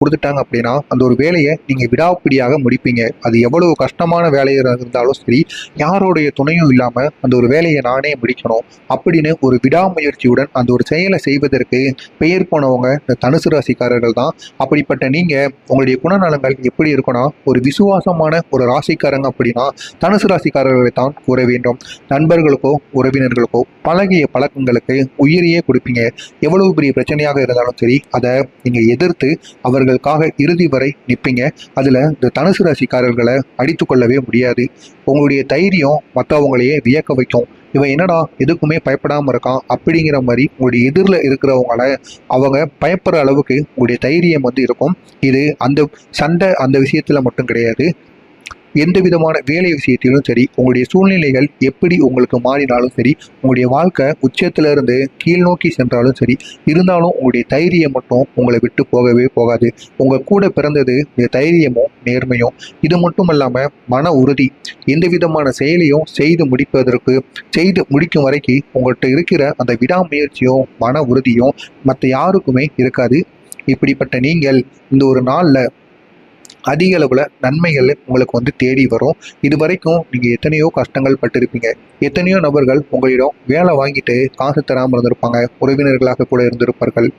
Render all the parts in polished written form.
கொடுத்துட்டாங்க அப்படின்னா அந்த ஒரு வேலையை நீங்கள் விடாப்பிடியாக முடிப்பீங்க. அது எவ்வளவு கஷ்டமான வேலையாக இருந்தாலும் சரி, யாருடைய துணையும் இல்லாமல் அந்த ஒரு வேலையை நானே முடிக்கணும் அப்படின்னு ஒரு விடாமுயற்சியுடன் அந்த ஒரு செயலை செய்வதற்கு பெயர் போனவங்க இந்த தனுசு ராசிக்காரர்கள் தான். அப்படிப்பட்ட நீங்கள் உங்களுடைய குணநலங்கள் எப்படி இருக்குன்னா, ஒரு விசுவாசமான ஒரு ராசிக்காரங்க அப்படின்னா தனுசு ராசிக்காரர்களை தான் கூற வேண்டும். நண்பர்களுக்கோ உறவினர்களுக்கோ பழகிய பழக்கங்களுக்கு உயிரையே கொடுப்பீங்க. எவ்வளவு பெரிய பிரச்சனையாக இருந்தாலும் சரி, அதை நீங்கள் எதிர்த்து அவர்களுக்காக இறுதி வரை நிற்பீங்க. அதில் இந்த தனுசு ராசிக்காரர்களை அடித்து கொள்ளவே முடியாது. உங்களுடைய தைரியம் மற்றவங்களையே வியக்க வைக்கும். இவன் என்னடா எதுக்குமே பயப்படாமல் இருக்கான் அப்படிங்கிற மாதிரி உங்களுடைய எதிரில் இருக்கிறவங்கள அவங்க பயப்படுற அளவுக்கு உங்களுடைய தைரியம் இருக்கும். இது அந்த சண்டை அந்த விஷயத்தில் மட்டும் கிடையாது, எந்த விதமான வேலை விஷயத்திலும் சரி, உங்களுடைய சூழ்நிலைகள் எப்படி உங்களுக்கு மாறினாலும் சரி, உங்களுடைய வாழ்க்கை உச்சத்திலிருந்து கீழ் நோக்கி சென்றாலும் சரி, இருந்தாலும் உங்களுடைய தைரியம் மட்டும் உங்களை விட்டு போகவே போகாது. உங்கள் கூட பிறந்தது இந்த தைரியமும் நேர்மையும். இது மட்டும் இல்லாமல் மன உறுதி. எந்த விதமான செயலையும் செய்து முடிக்கும் வரைக்கும் உங்கள்கிட்ட இருக்கிற அந்த விடாமுயற்சியும் மன உறுதியும் மற்ற யாருக்குமே இருக்காது. இப்படிப்பட்ட நீங்கள் இந்த ஒரு நாளில் அதிக அளவில் நன்மைகள் உங்களுக்கு தேடி வரும். இது வரைக்கும் நீங்கள் எத்தனையோ கஷ்டங்கள் பட்டிருப்பீங்க. எத்தனையோ நபர்கள் உங்களிடம் வேலை வாங்கிட்டு காசு தராமல் இருந்திருப்பாங்க. உறவினர்களாக கூட இருந்திருப்பார்கள்.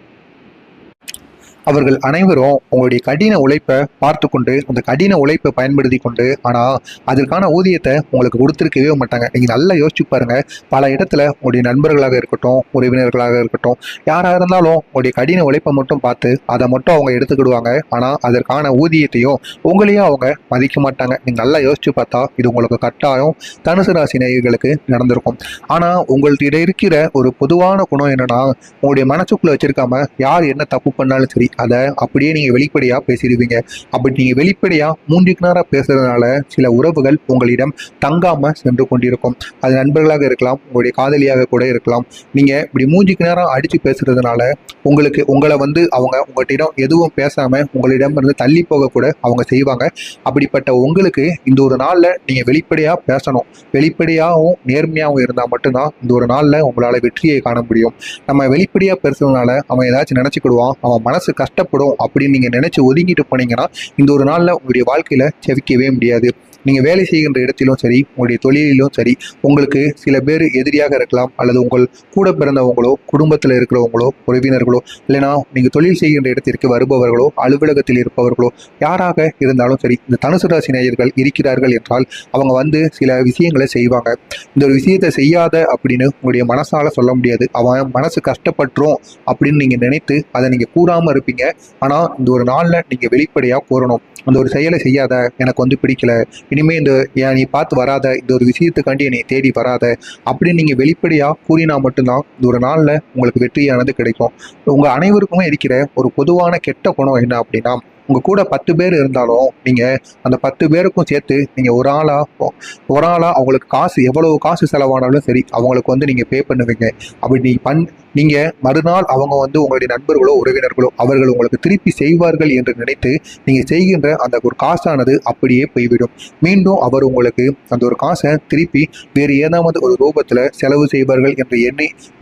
அவர்கள் அனைவரும் உங்களுடைய கடின உழைப்பை பார்த்து கொண்டு அந்த கடின உழைப்பை பயன்படுத்தி கொண்டு ஆனால் அதற்கான ஊதியத்தை உங்களுக்கு கொடுத்துருக்கவே மாட்டாங்க. நீங்கள் நல்லா யோசிச்சு பாருங்க. பல இடத்துல உங்களுடைய நண்பர்களாக இருக்கட்டும், உறவினர்களாக இருக்கட்டும், யாராக இருந்தாலும் உங்களுடைய கடின உழைப்பை மட்டும் பார்த்து அதை மட்டும் அவங்க எடுத்துக்கிடுவாங்க. ஆனால் அதற்கான ஊதியத்தையும் உங்களையும் அவங்க மதிக்க மாட்டாங்க. நீங்கள் நல்லா யோசிச்சு பார்த்தா இது உங்களுக்கு கட்டாயம் தனுசு ராசி நேயர்களுக்கு நடந்திருக்கும். ஆனால் உங்கள்கிட்ட இருக்கிற ஒரு பொதுவான குணம் என்னன்னா, உங்களுடைய மனசுக்குள்ள வச்சிருக்காம யார் என்ன தப்பு பண்ணாலும் சரி அதை அப்படியே நீங்கள் வெளிப்படையாக பேசிடுவீங்க. அப்படி நீங்கள் வெளிப்படையாக மூன்றுக்கு நேரம் பேசுறதுனால சில உறவுகள் உங்களிடம் தங்காமல் சென்று கொண்டிருக்கும். அது நண்பர்களாக இருக்கலாம், உங்களுடைய காதலியாக கூட இருக்கலாம். நீங்கள் இப்படி மூஞ்சிக்கு நேரம் அடித்து பேசுறதுனால உங்களை அவங்க உங்கள்கிட்ட எதுவும் பேசாமல் உங்களிடம் இருந்து தள்ளி போக கூட அவங்க செய்வாங்க. அப்படிப்பட்ட உங்களுக்கு இந்த ஒரு நாளில் நீங்கள் வெளிப்படையாக பேசணும். வெளிப்படையாகவும் நேர்மையாகவும் இருந்தால் மட்டும்தான் இந்த ஒரு நாளில் உங்களால் வெற்றியை காண முடியும். நம்ம வெளிப்படையாக பேசுறதுனால அவன் ஏதாச்சும் நினச்சிக்கிடுவான், அவன் மனசு கஷ்டப்படும் அப்படின்னு நீங்கள் நினச்சி ஒதுங்கிட்டு போனீங்கன்னா இந்த ஒரு நாளில் உங்களுடைய வாழ்க்கையில் செவிக்கவே முடியாது. நீங்கள் வேலை செய்கின்ற இடத்திலும் சரி, உங்களுடைய தொழிலிலும் சரி, உங்களுக்கு சில பேர் எதிரியாக இருக்கலாம், அல்லது உங்கள் கூட பிறந்தவங்களோ, குடும்பத்தில் இருக்கிறவங்களோ, உறவினர்களோ, இல்லைனா நீங்கள் தொழில் செய்கின்ற இடத்திற்கு வருபவர்களோ, அலுவலகத்தில் இருப்பவர்களோ, யாராக இருந்தாலும் சரி, இந்த தனுசு ராசி நேயர்கள் இருக்கிறார்கள் என்றால் அவங்க சில விஷயங்களை செய்வாங்க. இந்த ஒரு விஷயத்தை செய்யாத அப்படின்னு உங்களுடைய மனசால சொல்ல முடியாது. அவன் மனசு கஷ்டப்பட்டுரும் அப்படின்னு நீங்கள் நினைத்து அதை நீங்கள் கூறாமல் இருப்பீங்க. ஆனால் இந்த ஒரு நாளில் நீங்கள் வெளிப்படையாக கூறணும். அந்த ஒரு செயலை செய்யாத, எனக்கு பிடிக்கல, இனிமே நீ பார்த்து வராத, இந்த ஒரு விஷயத்துக்காண்டி என்னை தேடி வராத அப்படின்னு நீங்கள் வெளிப்படையாக கூறினா மட்டும்தான் இந்த ஒரு நாளில் உங்களுக்கு வெற்றியானது கிடைக்கும். உங்கள் அனைவருக்குமே இருக்கிற ஒரு பொதுவான கெட்ட குணம் என்ன அப்படின்னா, உங்கள் கூட 10 பேர் இருந்தாலும் நீங்கள் அந்த 10 பேருக்கும் சேர்த்து நீங்கள் ஒரு ஆளாக அவங்களுக்கு எவ்வளவு காசு செலவானாலும் சரி அவங்களுக்கு நீங்கள் பே பண்ணுவீங்க. அப்படி நீங்கள் மறுநாள் அவங்க உங்களுடைய நண்பர்களோ உறவினர்களோ அவர்கள் உங்களுக்கு திருப்பி செய்வார்கள் என்று நினைத்து நீங்கள் செய்கின்ற அந்த ஒரு காசானது அப்படியே போய்விடும். மீண்டும் அவர் உங்களுக்கு அந்த ஒரு காசை திருப்பி வேறு ஏதாவது ஒரு ரூபத்தில் செலவு செய்வார்கள் என்று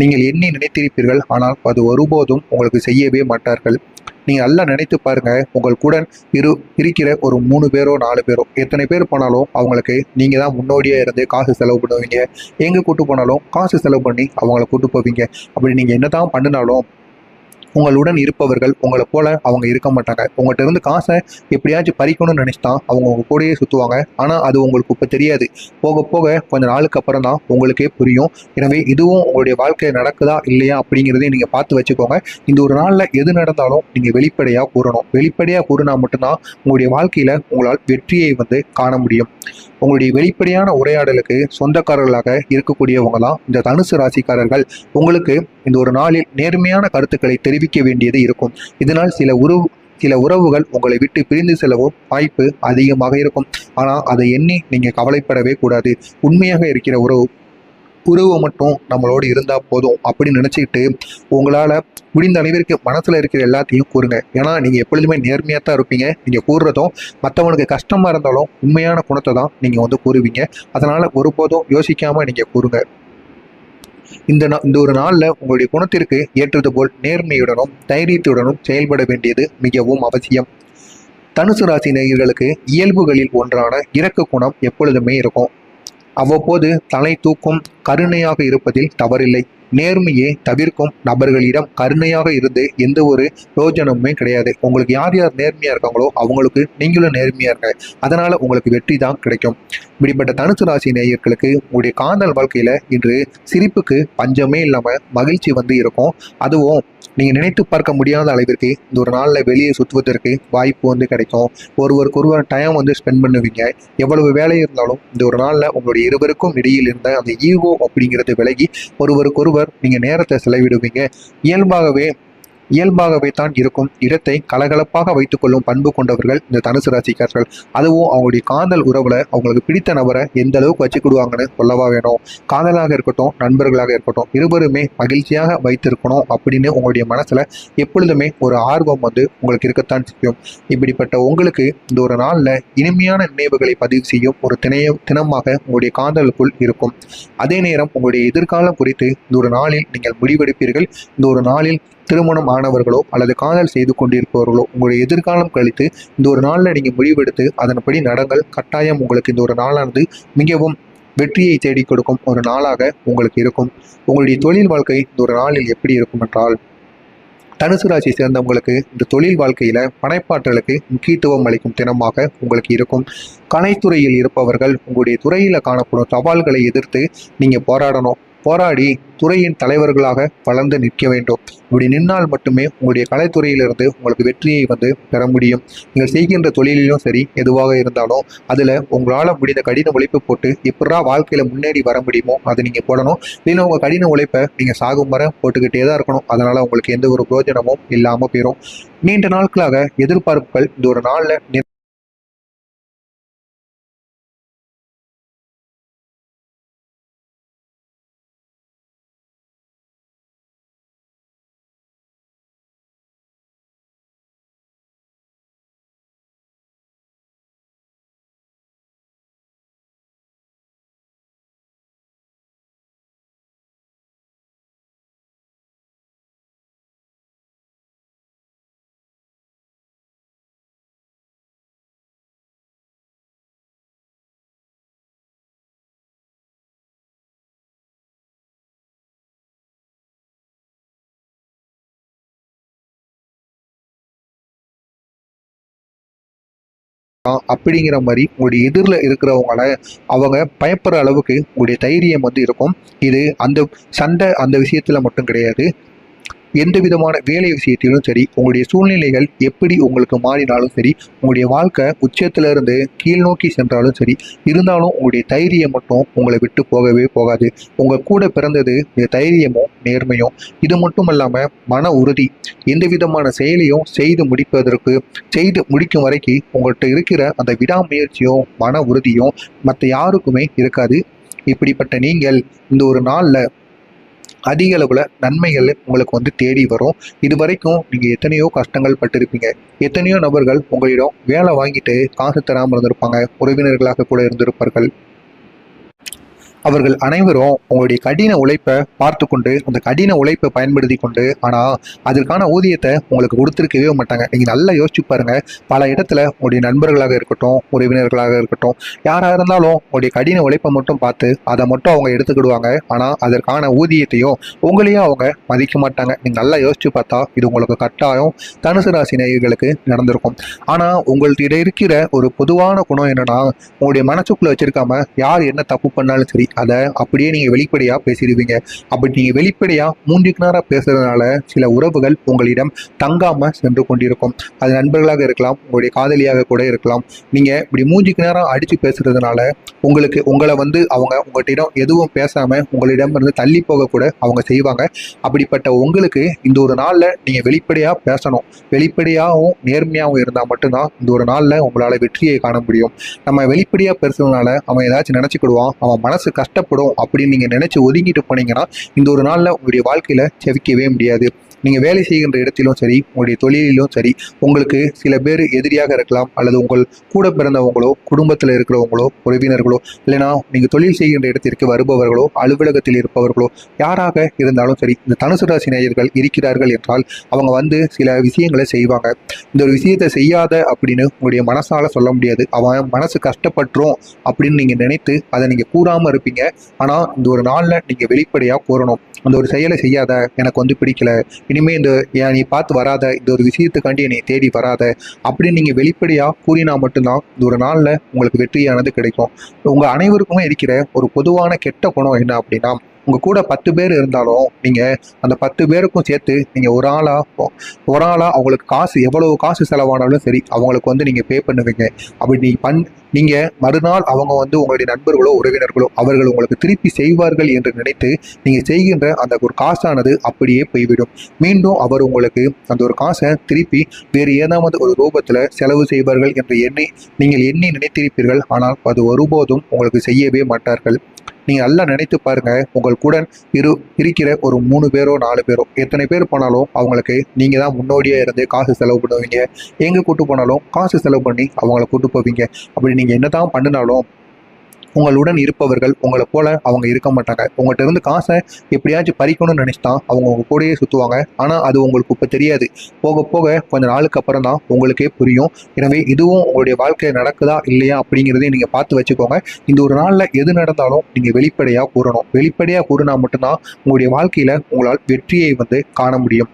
நீங்கள் நினைத்திருப்பீர்கள். ஆனால் அது ஒருபோதும் உங்களுக்கு செய்யவே மாட்டார்கள். நீங்கள் நல்லா நினைத்து பாருங்க. உங்கள் கூட இருக்கிற ஒரு 3 பேரோ 4 பேரோ எத்தனை பேர் போனாலும் அவங்களுக்கு நீங்கள் தான் முன்னோடியாக இருந்து காசு செலவு பண்ணுவீங்க. எங்கே கூட்டு போனாலும் காசு செலவு பண்ணி அவங்கள கூட்டு போவீங்க. அப்படி நீங்கள் என்ன தான் பண்ணினாலும் உங்களுடன் இருப்பவர்கள் உங்களை போல அவங்க இருக்க மாட்டாங்க. உங்கள்கிட்ட இருந்து காசை எப்படியாச்சும் பறிக்கணும்னு நினைச்சுதான் அவங்க உங்க கூடயே சுற்றுவாங்க. ஆனால் அது உங்களுக்கு இப்போ தெரியாது. போக போக கொஞ்ச நாளுக்கு அப்புறம் தான் உங்களுக்கே புரியும். எனவே இதுவும் உங்களுடைய வாழ்க்கையில் நடக்குதா இல்லையா அப்படிங்கிறதையும் நீங்கள் பார்த்து வச்சுக்கோங்க. இந்த ஒரு நாளில் எது நடந்தாலும் நீங்கள் வெளிப்படையாக கூறணும். வெளிப்படையாக கூறினா மட்டும்தான் உங்களுடைய வாழ்க்கையில் உங்களால் வெற்றியை காண முடியும். உங்களுடைய வெளிப்படையான உரையாடலுக்கு சொந்தக்காரர்களாக இருக்கக்கூடியவங்க தான் இந்த தனுசு ராசிக்காரர்கள். உங்களுக்கு இந்த ஒரு நாளில் நேர்மையான கருத்துக்களை தெரிவிக்க வேண்டியது இருக்கும். இதனால் சில உறவுகள் உங்களை விட்டு பிரிந்து செல்லவும் வாய்ப்பு அதிகமாக இருக்கும். ஆனால் அதை எண்ணி நீங்கள் கவலைப்படவே கூடாது. உண்மையாக இருக்கிற உறவு மட்டும் நம்மளோடு இருந்தால் போதும் அப்படின்னு நினச்சிக்கிட்டு உங்களால் முடிந்த அளவிற்கு மனசில் இருக்கிற எல்லாத்தையும் கூறுங்க. ஏன்னா நீங்கள் எப்பொழுதுமே நேர்மையாக தான் இருப்பீங்க. நீங்கள் கூறுறதும் மற்றவனுக்கு கஷ்டமாக இருந்தாலும் உண்மையான குணத்தை தான் நீங்கள் கூறுவீங்க. அதனால் ஒருபோதும் யோசிக்காமல் நீங்கள் கூறுங்க. இந்த ஒரு நாளில் உங்களுடைய குணத்திற்கு ஏற்றது போல் நேர்மையுடனும் தைரியத்துடனும் செயல்பட வேண்டியது மிகவும் அவசியம். தனுசு ராசி நேயர்களுக்கு இயல்புகளில் ஒன்றான இரக்க குணம் எப்பொழுதுமே இருக்கும். அவ்வப்போது தலை தூக்கும் கருணையாக இருப்பதில் தவறில்லை. நேர்மையை தவிர்க்கும் நபர்களிடம் கருணையாக இருந்து எந்த ஒரு பிரயோஜனமுமே கிடையாது. உங்களுக்கு யார் யார் நேர்மையா இருக்காங்களோ அவங்களுக்கு நீங்களும் நேர்மையா இருங்க. அதனால உங்களுக்கு வெற்றி தான் கிடைக்கும். இப்படிப்பட்ட தனுசு ராசி நேயர்களுக்கு உங்களுடைய காதல் வாழ்க்கையில இன்று சிரிப்புக்கு பஞ்சமே இல்லாம மகிழ்ச்சி இருக்கும். அதுவும் நீங்க நினைத்து பார்க்க முடியாத அளவிற்கு இந்த ஒரு நாளில் வெளியே சுற்றுவதற்கு வாய்ப்பு கிடைக்கும். ஒருவருக்கொருவர் டைம் ஸ்பெண்ட் பண்ணுவீங்க. எவ்வளவு வேலை இருந்தாலும் இந்த ஒரு நாளில் உங்களுடைய இருவருக்கும் இடையில் இருந்த அந்த ஈகோ அப்படிங்கிறது விலகி ஒருவருக்கொருவர் நீங்க நேரத்தை செலவிடுவீங்க. இயல்பாகவே தான் இருக்கும். இடத்தை கலகலப்பாக வைத்துக் கொள்ளும் பண்பு கொண்டவர்கள் இந்த தனுசு ராசிக்காரர்கள். அதுவும் அவங்களுடைய காதல் உறவுல அவங்களுக்கு பிடித்த நபரை எந்த அளவுக்கு வச்சுக்கிடுவாங்கன்னு சொல்லவா வேணும். காதலாக இருக்கட்டும், நண்பர்களாக இருக்கட்டும், இருவருமே மகிழ்ச்சியாக வைத்திருக்கணும் அப்படின்னு உங்களுடைய மனசுல எப்பொழுதுமே ஒரு ஆர்வம் உங்களுக்கு இருக்கத்தான் செய்யும். இப்படிப்பட்ட உங்களுக்கு இந்த ஒரு நாள்ல இனிமையான நினைவுகளை பதிவு செய்யும் ஒரு தினமாக உங்களுடைய காதலுக்குள் இருக்கும். அதே நேரம் உங்களுடைய எதிர்காலம் குறித்து இந்த ஒரு நாளில் நீங்கள் முடிவெடுப்பீர்கள். இந்த ஒரு நாளில் திருமணம் ஆனவர்களோ அல்லது காதல் செய்து கொண்டிருப்பவர்களோ உங்களுடைய எதிர்காலம் கழித்து இந்த ஒரு நாளில் நீங்கள் முடிவெடுத்து அதன்படி நடங்கள். கட்டாயம் உங்களுக்கு இந்த ஒரு நாளானது மிகவும் வெற்றியை தேடி கொடுக்கும் ஒரு நாளாக உங்களுக்கு இருக்கும். உங்களுடைய தொழில் வாழ்க்கை இந்த ஒரு நாளில் எப்படி இருக்கும் என்றால், தனுசு ராசி சேர்ந்தவங்களுக்கு இந்த தொழில் வாழ்க்கையில படைப்பாற்றலுக்கு முக்கியத்துவம் அளிக்கும் தினமாக உங்களுக்கு இருக்கும். கலைத்துறையில் இருப்பவர்கள் உங்களுடைய துறையில காணப்படும் சவால்களை எதிர்த்து நீங்க போராடி துறையின் தலைவர்களாக வளர்ந்து நிற்க வேண்டும். இப்படி நின்னால் மட்டுமே உங்களுடைய கலைத்துறையிலிருந்து உங்களுக்கு வெற்றியை பெற முடியும். நீங்கள் செய்கின்ற தொழிலிலும் சரி, எதுவாக இருந்தாலும் அதில் உங்களால் முடிந்த கடின உழைப்பு போட்டு எப்படா வாழ்க்கையில் முன்னேறி வர முடியுமோ அதை நீங்கள் போடணும். இல்லைன்னா உங்கள் கடின உழைப்பை நீங்கள் சாகும் வரை போட்டுக்கிட்டே தான் இருக்கணும். அதனால் உங்களுக்கு எந்த ஒரு பிரயோஜனமும் இல்லாமல் போயிடும். நீண்ட நாட்களாக எதிர்பார்ப்புகள் இந்த ஒரு நாளில் அப்படிங்கிற மாதிரி உங்களுடைய எதிரில் இருக்கிறவங்கள அவங்க பயப்படுற அளவுக்கு உங்களுடைய தைரியம் இருக்கும். இது அந்த சண்டை அந்த விஷயத்துல மட்டும் கிடையாது. எந்த விதமான வேலை விஷயத்திலும் சரி, உங்களுடைய சூழ்நிலைகள் எப்படி உங்களுக்கு மாறினாலும் சரி, உங்களுடைய வாழ்க்கை உச்சத்திலிருந்து கீழ் நோக்கி சென்றாலும் சரி, இருந்தாலும் உங்களுடைய தைரியம் மட்டும் உங்களை விட்டு போகவே போகாது. உங்கள் கூட பிறந்தது இந்த தைரியமும் நேர்மையும். இது மட்டும் இல்லாமல் மன உறுதி. எந்த விதமான செயலையும் செய்து முடிக்கும் வரைக்கும் உங்கள்கிட்ட இருக்கிற அந்த விடாமுயற்சியும் மன உறுதியும் மற்ற யாருக்குமே இருக்காது. இப்படிப்பட்ட நீங்கள் இந்த ஒரு நாளில் அதிக அளவில் நன்மைகள் உங்களுக்கு தேடி வரும். இது வரைக்கும் நீங்கள் எத்தனையோ கஷ்டங்கள் பட்டிருப்பீங்க. எத்தனையோ நபர்கள் உங்களிடம் வேலை வாங்கிட்டு காசு தராமல் இருந்திருப்பாங்க. உறவினர்களாக கூட இருந்திருப்பார்கள். அவர்கள் அனைவரும் உங்களுடைய கடின உழைப்பை பார்த்து கொண்டு அந்த கடின உழைப்பை பயன்படுத்தி கொண்டு ஆனால் அதற்கான ஊதியத்தை உங்களுக்கு கொடுத்துருக்கவே மாட்டாங்க. நீங்கள் நல்லா யோசிச்சு பாருங்க. பல இடத்துல உங்களுடைய நண்பர்களாக இருக்கட்டும், உறவினர்களாக இருக்கட்டும், யாராக இருந்தாலும் உங்களுடைய கடின உழைப்பை மட்டும் பார்த்து அதை மட்டும் அவங்க எடுத்துக்கிடுவாங்க. ஆனால் அதற்கான ஊதியத்தையும் உங்களையும் அவங்க மதிக்க மாட்டாங்க. நீங்கள் நல்லா யோசிச்சு பார்த்தா இது உங்களுக்கு கட்டாயம் தனுசு ராசி நேயர்களுக்கு நடந்திருக்கும். ஆனால் உங்கள்கிட்ட இருக்கிற ஒரு பொதுவான குணம் என்னன்னா, உங்களுடைய மனசுக்குள்ள வச்சிருக்காம யார் என்ன தப்பு பண்ணாலும் சரி அதை அப்படியே நீங்கள் வெளிப்படையாக பேசிடுவீங்க. அப்படி நீங்கள் வெளிப்படையாக மூன்றுக்கு நேரம் பேசுறதுனால சில உறவுகள் உங்களிடம் தங்காமல் சென்று கொண்டிருக்கும். அது நண்பர்களாக இருக்கலாம், உங்களுடைய காதலியாக கூட இருக்கலாம். நீங்கள் இப்படி மூஞ்சிக்கு நேரம் அடித்து பேசுறதுனால உங்களை அவங்க உங்கள்கிட்ட எதுவும் பேசாமல் உங்களிடம் இருந்து தள்ளி போக கூட அவங்க செய்வாங்க. அப்படிப்பட்ட உங்களுக்கு இந்த ஒரு நாளில் நீங்கள் வெளிப்படையாக பேசணும். வெளிப்படையாகவும் நேர்மையாகவும் இருந்தால் மட்டும்தான் இந்த ஒரு நாளில் உங்களால் வெற்றியை காண முடியும். நம்ம வெளிப்படையாக பேசுறதுனால அவன் ஏதாச்சும் நினச்சிக்கிடுவான், அவன் மனசு கஷ்டப்படும் அப்படின்னு நீங்கள் நினச்சி ஒதுங்கிட்டு போனீங்கன்னா இந்த ஒரு நாளில் உங்களுடைய வாழ்க்கையில் செவிக்கவே முடியாது. நீங்கள் வேலை செய்கின்ற இடத்திலும் சரி, உங்களுடைய தொழிலிலும் சரி, உங்களுக்கு சில பேர் எதிரியாக இருக்கலாம், அல்லது உங்கள் கூட பிறந்தவங்களோ, குடும்பத்தில் இருக்கிறவங்களோ, உறவினர்களோ, இல்லைனா நீங்கள் தொழில் செய்கின்ற இடத்திற்கு வருபவர்களோ, அலுவலகத்தில் இருப்பவர்களோ, யாராக இருந்தாலும் சரி, இந்த தனுசு ராசி நேயர்கள் இருக்கிறார்கள் என்றால் அவங்க வந்து சில விஷயங்களை செய்வாங்க. இந்த ஒரு விஷயத்தை செய்யாத அப்படின்னு உங்களுடைய மனசால சொல்ல முடியாது. அவன் மனசு கஷ்டப்பட்டுரும் அப்படின்னு நீங்கள் நினைத்து அதை நீங்கள் கூறாமல் இருப்பீங்க. ஆனால் இந்த ஒரு நாளில் நீங்கள் வெளிப்படையாக கூறணும். அந்த ஒரு செயலை செய்யாத, எனக்கு வந்து பிடிக்கல, இனிமே இந்த நீ பார்த்து வராத, இந்த ஒரு விஷயத்துக்காண்டி என்னை தேடி வராத அப்படின்னு நீங்கள் வெளிப்படையாக கூறினா மட்டும்தான் இந்த ஒரு நாளில் உங்களுக்கு வெற்றியானது கிடைக்கும். உங்கள் அனைவருக்குமே இருக்கிற ஒரு பொதுவான கெட்ட குணம் என்ன அப்படின்னா, உங்கள் கூட 10 பேர் இருந்தாலும் நீங்கள் அந்த 10 பேருக்கும் சேர்த்து நீங்கள் ஒரு ஆளாக அவங்களுக்கு காசு எவ்வளவு காசு செலவானாலும் சரி அவங்களுக்கு வந்து நீங்கள் பே பண்ணுவீங்க. அப்படி நீங்கள் மறுநாள் அவங்க வந்து உங்களுடைய நண்பர்களோ உறவினர்களோ அவர்கள் உங்களுக்கு திருப்பி செய்வார்கள் என்று நினைத்து நீங்கள் செய்கின்ற அந்த ஒரு காசானது அப்படியே போய்விடும். மீண்டும் அவர் உங்களுக்கு அந்த ஒரு காசை திருப்பி வேறு ஏதாவது ஒரு ரூபத்தில் செலவு செய்வார்கள் என்று நீங்கள் எண்ணி நினைத்திருப்பீர்கள். ஆனால் அது ஒருபோதும் உங்களுக்கு செய்யவே மாட்டார்கள். நீங்கள் நல்லா நினைத்து பாருங்க, உங்கள் கூட இருக்கிற ஒரு 3 பேரோ 4 பேரோ எத்தனை பேர் போனாலும் அவங்களுக்கு நீங்கள் தான் முன்னோடியாக இருந்து காசு செலவு பண்ணுவீங்க. எங்கே கூட்டு போனாலும் காசு செலவு பண்ணி அவங்கள கூட்டு போவீங்க. அப்படி நீங்கள் என்ன தான் பண்ணினாலும் உங்களுடன் இருப்பவர்கள் உங்களை போல அவங்க இருக்க மாட்டாங்க. உங்கள்கிட்ட இருந்து காசை எப்படியாச்சும் பறிக்கணும்னு நினைச்சுதான் அவங்க உங்க கூடயே சுற்றுவாங்க. ஆனால் அது உங்களுக்கு இப்போ தெரியாது. போக போக கொஞ்ச நாளுக்கு அப்புறம் தான் உங்களுக்கே புரியும். எனவே இதுவும் உங்களுடைய வாழ்க்கையில் நடக்குதா இல்லையா அப்படிங்கிறதையும் நீங்கள் பார்த்து வச்சுக்கோங்க. இந்த ஒரு நாளில் எது நடந்தாலும் நீங்கள் வெளிப்படையாக கூறணும். வெளிப்படையாக கூறினா மட்டும்தான் உங்களுடைய வாழ்க்கையில் உங்களால் வெற்றியை வந்து காண முடியும்.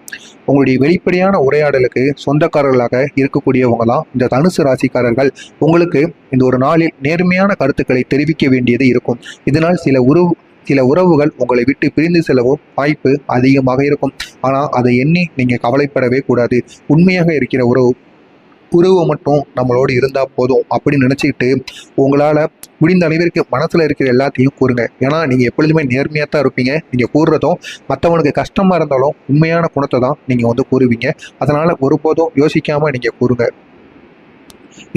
உங்களுடைய வெளிப்படையான உரையாடலுக்கு சொந்தக்காரர்களாக இருக்கக்கூடியவங்க தான் இந்த தனுசு ராசிக்காரர்கள். உங்களுக்கு இந்த ஒரு நாளில் நேர்மையான கருத்துக்களை தெரிவிக்க வேண்டியது இருக்கும். இதனால் சில உறவுகள் உங்களை விட்டு பிரிந்து செல்லவும் வாய்ப்பு அதிகமாக இருக்கும். ஆனால் அதை எண்ணி நீங்கள் கவலைப்படவே கூடாது. உண்மையாக இருக்கிற உறவு மட்டும் நம்மளோடு இருந்தால் போதும் அப்படின்னு நினச்சிக்கிட்டு உங்களால் முடிந்த அளவிற்கு மனசில் இருக்கிற எல்லாத்தையும் கூறுங்க. ஏன்னா நீங்கள் எப்பொழுதுமே நேர்மையாக தான் இருப்பீங்க. நீங்கள் கூறுறதும் மற்றவனுக்கு கஷ்டமாக இருந்தாலும் உண்மையான குணத்தை தான் நீங்கள் வந்து கூறுவீங்க. அதனால் ஒருபோதும் யோசிக்காமல் நீங்கள் கூறுங்க.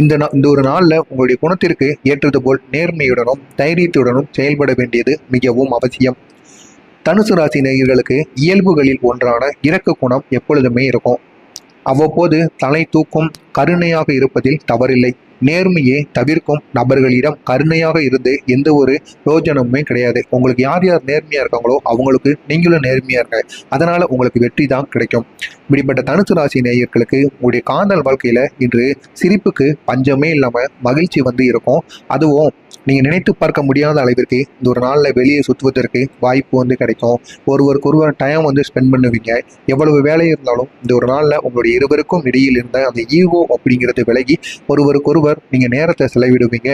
இந்த ஒரு நாளில் உங்களுடைய குணத்திற்கு ஏற்றது போல் நேர்மையுடனும் தைரியத்துடனும் செயல்பட வேண்டியது மிகவும் அவசியம். தனுசு ராசி நேயர்களுக்கு இயல்புகளில் ஒன்றான இரக்க குணம் எப்பொழுதுமே இருக்கும். அவ்வப்போது தலை தூக்கும் கருணையாக இருப்பதில் தவறில்லை. நேர்மையை தவிர்க்கும் நபர்களிடம் கருணையாக இருந்து எந்த ஒரு பிரயோஜனமுமே கிடையாது. உங்களுக்கு யார் யார் நேர்மையாக இருக்காங்களோ அவங்களுக்கு நீங்களும் நேர்மையாக இருங்க. அதனால் உங்களுக்கு வெற்றி தான் கிடைக்கும். இப்படிப்பட்ட தனுசு ராசி நேயர்களுக்கு உங்களுடைய காதல் வாழ்க்கையில் இன்று சிரிப்புக்கு பஞ்சமே இல்லாமல் மகிழ்ச்சி வந்து இருக்கும். அதுவும் நீங்கள் நினைத்து பார்க்க முடியாத அளவிற்கு இந்த ஒரு நாளில் வெளியே சுற்றுவதற்கு வாய்ப்பு வந்து கிடைக்கும். ஒருவருக்கொருவர் டைம் வந்து ஸ்பெண்ட் பண்ணுவீங்க. எவ்வளவு வேலை இருந்தாலும் இந்த ஒரு நாளில் உங்களுடைய இருவருக்கும் இடையில் இருந்த அந்த ஈகோ அப்படிங்கிறது விலகி ஒருவருக்கொருவர் நீங்கள் நேரத்தை செலவிடுவீங்க.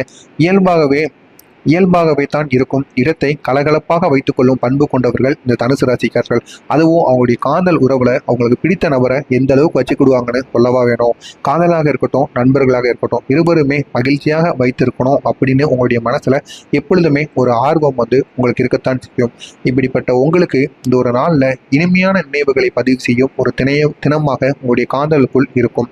இயல்பாகவே தான் இருக்கும். இடத்தை கலகலப்பாக வைத்துக்கொள்ளும் பண்பு கொண்டவர்கள் இந்த தனுசு ராசிக்காரர்கள். அதுவும் அவங்களுடைய காதல் உறவுல அவங்களுக்கு பிடித்த நபரை எந்த அளவுக்கு வச்சுக்கிடுவாங்கன்னு சொல்லவா வேணும். காதலாக இருக்கட்டும், நண்பர்களாக இருக்கட்டும், இருவருமே மகிழ்ச்சியாக வைத்திருக்கணும் அப்படின்னு உங்களுடைய மனசுல எப்பொழுதுமே ஒரு ஆர்வம் வந்து உங்களுக்கு இருக்கத்தான் செய்யும். இப்படிப்பட்ட உங்களுக்கு இந்த ஒரு நாளில் இனிமையான நினைவுகளை பதிவு செய்யும் ஒரு தினமாக உங்களுடைய காதலுக்குள் இருக்கும்.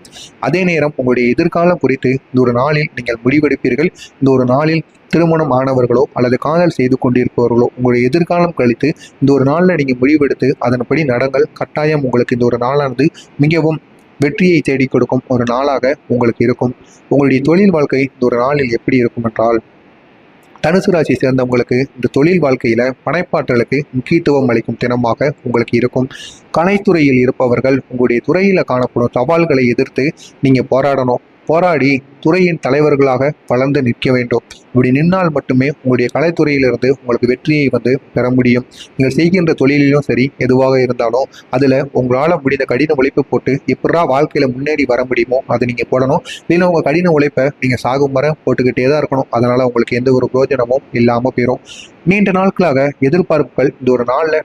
அதே நேரம் உங்களுடைய எதிர்காலம் குறித்து இந்த ஒரு நாளில் நீங்கள் முடிவெடுப்பீர்கள். இந்த ஒரு நாளில் திருமணம் ஆனவர்களோ அல்லது காதல் செய்து கொண்டிருப்பவர்களோ உங்களுடைய எதிர்காலம் கழித்து இந்த ஒரு நாளில் நீங்கள் முடிவெடுத்து அதன்படி நடங்கள். கட்டாயம் உங்களுக்கு இந்த ஒரு நாளானது மிகவும் வெற்றியை தேடி கொடுக்கும் ஒரு நாளாக உங்களுக்கு இருக்கும். உங்களுடைய தொழில் வாழ்க்கை இந்த ஒரு நாளில் எப்படி இருக்கும் என்றால், தனுசு ராசி சேர்ந்தவங்களுக்கு இந்த தொழில் வாழ்க்கையில் படைப்பாற்றலுக்கு முக்கியத்துவம் அளிக்கும் தினமாக உங்களுக்கு இருக்கும். கலைத்துறையில் இருப்பவர்கள் உங்களுடைய துறையில் காணப்படும் சவால்களை எதிர்த்து நீங்கள் போராடி துறையின் தலைவர்களாக வளர்ந்து நிற்க வேண்டும். இப்படி நின்னால் மட்டுமே உங்களுடைய கலைத்துறையிலிருந்து உங்களுக்கு வெற்றியை வந்து பெற முடியும். நீங்கள் செய்கின்ற தொழிலிலும் சரி, எதுவாக இருந்தாலும் அதில் உங்களால் முடிந்த கடின உழைப்பு போட்டு எப்படா வாழ்க்கையில் முன்னேறி வர முடியுமோ அதை நீங்கள் போடணும். இல்லைன்னா உங்கள் கடின உழைப்பை நீங்கள் சாகும் வரை போட்டுக்கிட்டே தான் இருக்கணும். அதனால் உங்களுக்கு எந்த ஒரு பிரயோஜனமும் இல்லாமல் போயிடும். நீண்ட நாட்களாக எதிர்பார்ப்புகள் இந்த ஒரு நாளில்